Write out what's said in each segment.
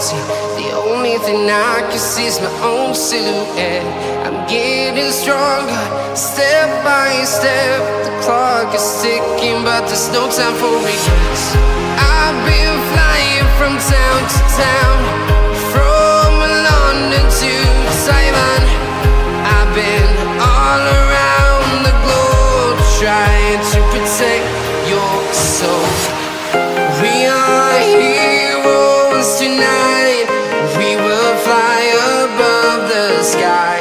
empty. The only thing I can see is my own silhouette. I'm getting stronger, step by step. The clock is ticking, but there's no time for regrets. I've been flying from town to town, from London to Taiwan. I've been all around the globe, trying to protect your soul. We are heroes tonight. We will fly above the sky.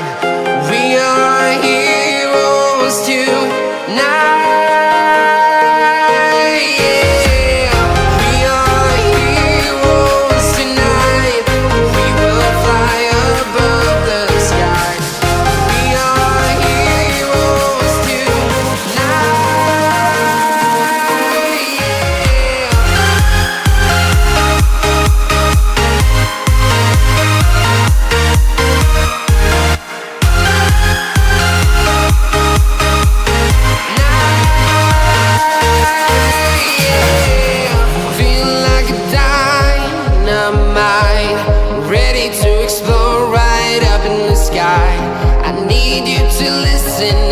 We are heroes tonight. Yeah. We are heroes tonight. We will fly above the sky. We are heroes tonight.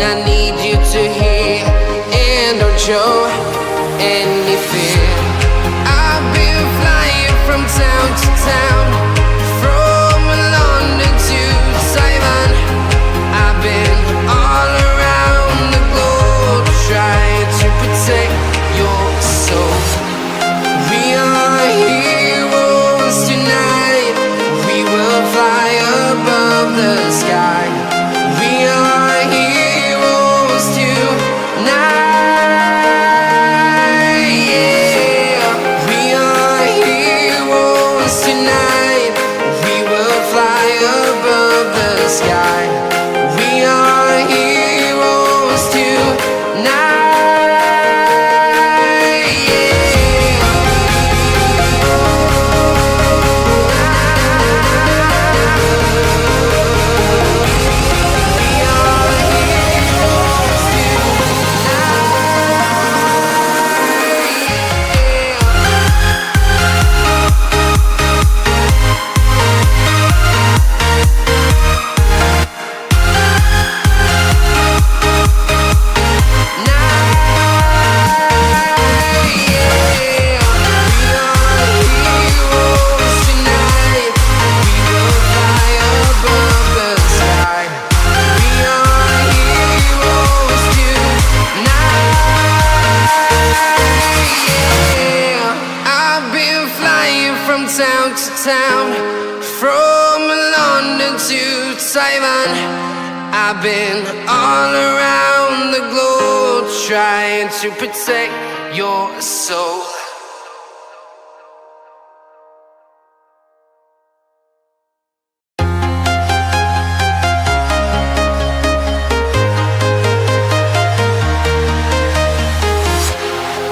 I need you to hear and don't show any fear. I've been flying from town to town, from London to Taiwan. I've been all around the globe, trying to protect your soul. We are heroes tonight. We will fly above the sky. We are heroes tonight. Yeah. We are heroes tonight. We will fly above the sky. We are heroes tonight. Yeah. Town to town, from London to Taiwan. I've been all around the globe, trying to protect your soul.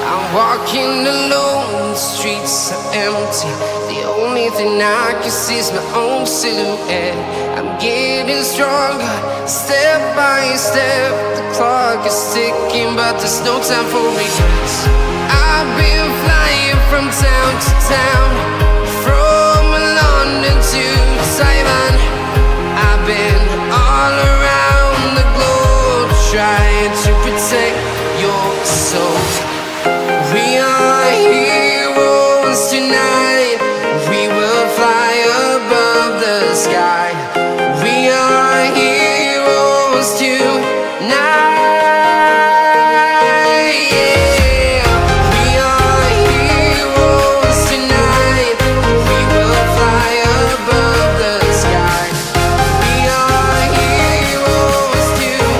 I'm walking alone, the streets are empty. The only thing I can see is my own silhouette. I'm getting stronger, step by step. The clock is ticking, but there's no time for regrets. I've been flying from town to town, from London to Taiwan. I've been all around the globe, trying to protect your soul. We are heroes tonight. We will fly above the sky. We are heroes tonight. Yeah. We are heroes tonight. We will fly above the sky. We are heroes tonight.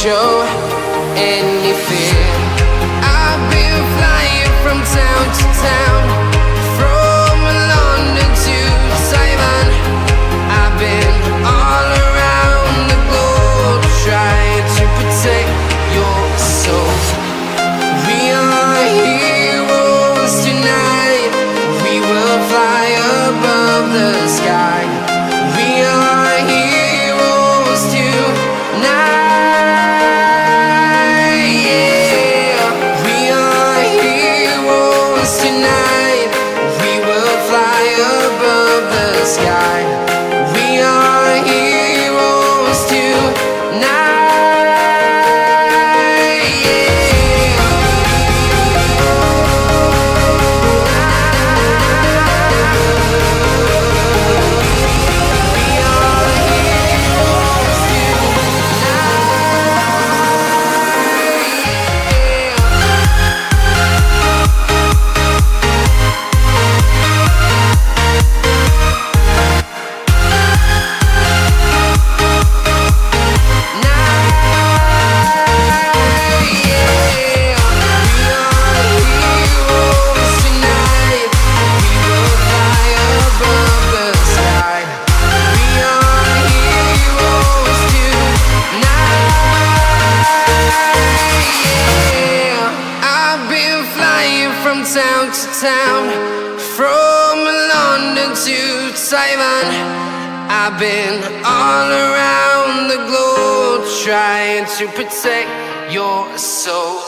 show any fear. I've been flying from town to town, from along town, from London to Taiwan. I've been all around the globe trying to protect your soul.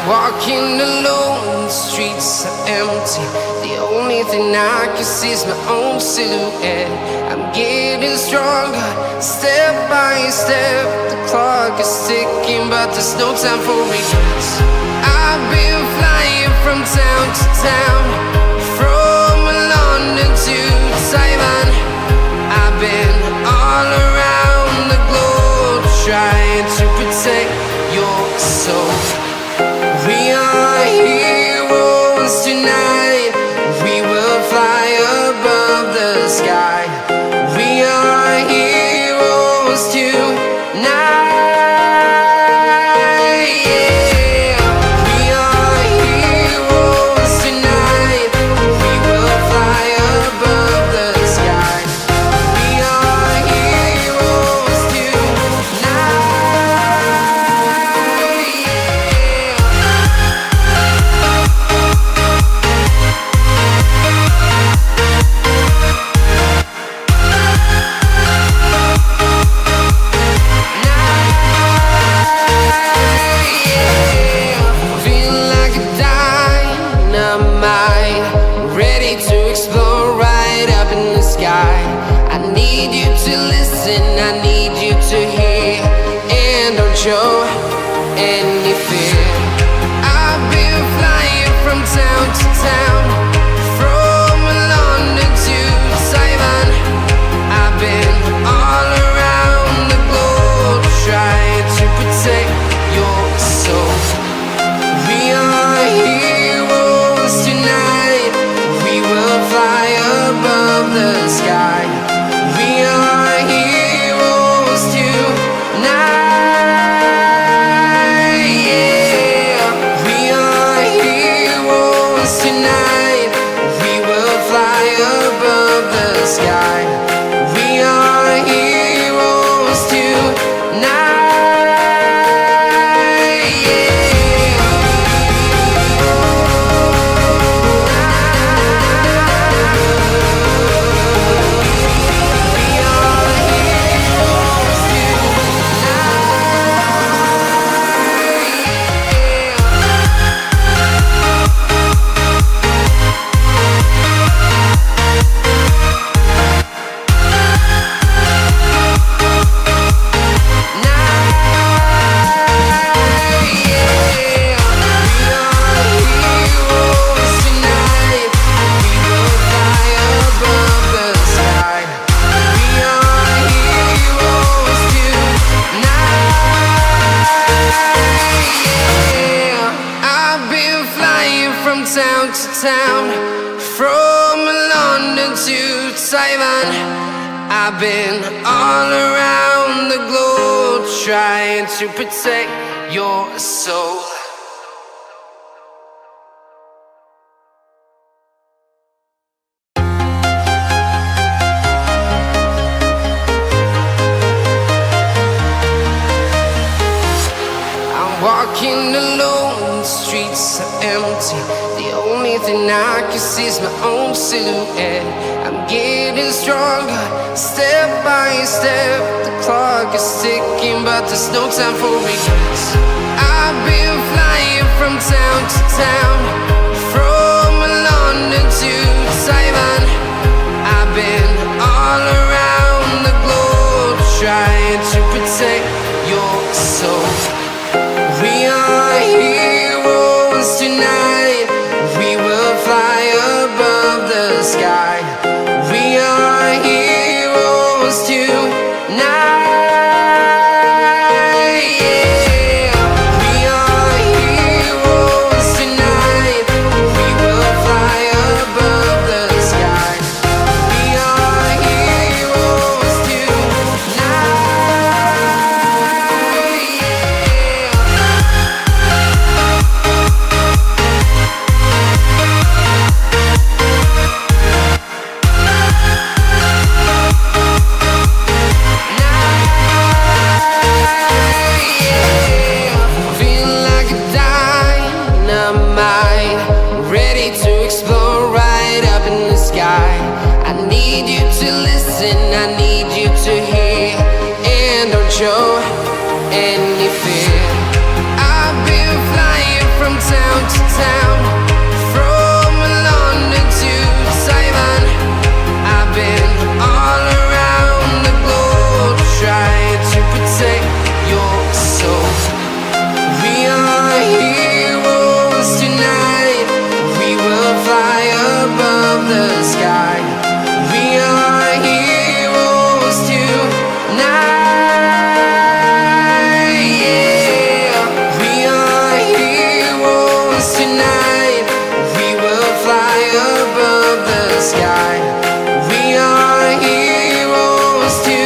Walking alone, the streets are empty. The only thing I can see is my own silhouette. I'm getting stronger, step by step. The clock is ticking, but there's no time for regrets. I've been flying from town to town, from London to Taiwan. I've been all around the globe trying to protect your soul. We are heroes tonight. We will fly above the sky. We are heroes tonight. Yeah. We are heroes tonight. We will fly above the sky. We are heroes tonight. I need you to hear and don't show any fear. I've been flying from town to town, from London to Taiwan. I've been all around the globe trying to protect your soul. We are heroes tonight. We will fly above the sky. We are heroes tonight. Yeah. We are heroes tonight. We will fly above the sky. We are heroes tonight. Yeah. Town to town, from London to Taiwan. I've been all around the globe trying to protect your soul. I'm walking alone, the streets are empty. The only thing I can see is my own silhouette. I'm getting stronger, step by step. The clock is ticking, but there's no time for regrets. I've been flying from town to town, from London to Taiwan. I've been all around the globe trying to protect your soul. We are heroes tonight. We will fly above the sky. We are heroes tonight. Yeah. We are heroes tonight. We will fly above the sky. We are heroes tonight. Yeah. show any fear. I've been flying from town to town, from London to Taiwan. I've been all around the globe trying to protect your soul. We are heroes tonight. We will fly above the sky. We are heroes tonight. Yeah. We are heroes tonight. We will fly above the sky. We are heroes tonight.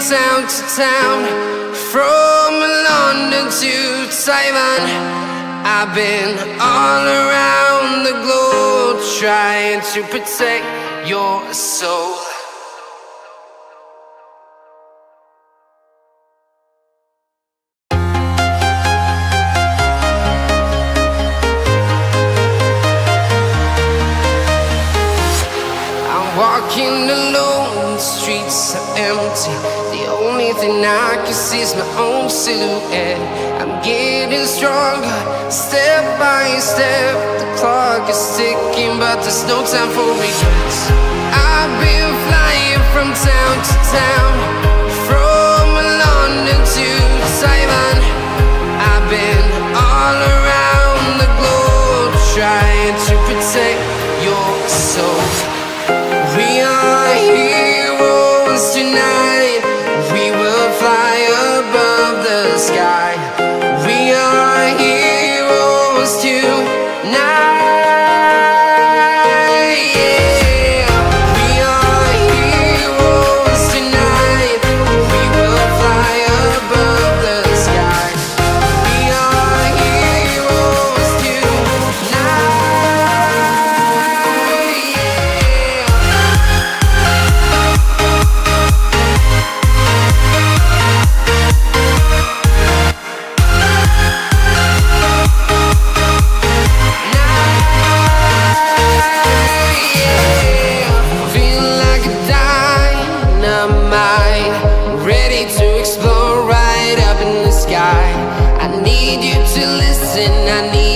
Town to town, from London to Taiwan. I've been all around the globe trying to protect your soul. I'm walking alone, the streets are empty. The only thing I can see is my own silhouette. I'm getting stronger, step by step. The clock is ticking, but there's no time for regrets. I've been flying from town to town, from London to Taiwan. I've been all around the globe trying to protect your soul. We are heroes tonight. We will fly above the sky. We are heroes tonight. Yeah. We are heroes tonight. We will fly above the sky. We are heroes tonight. I need you to listen, I need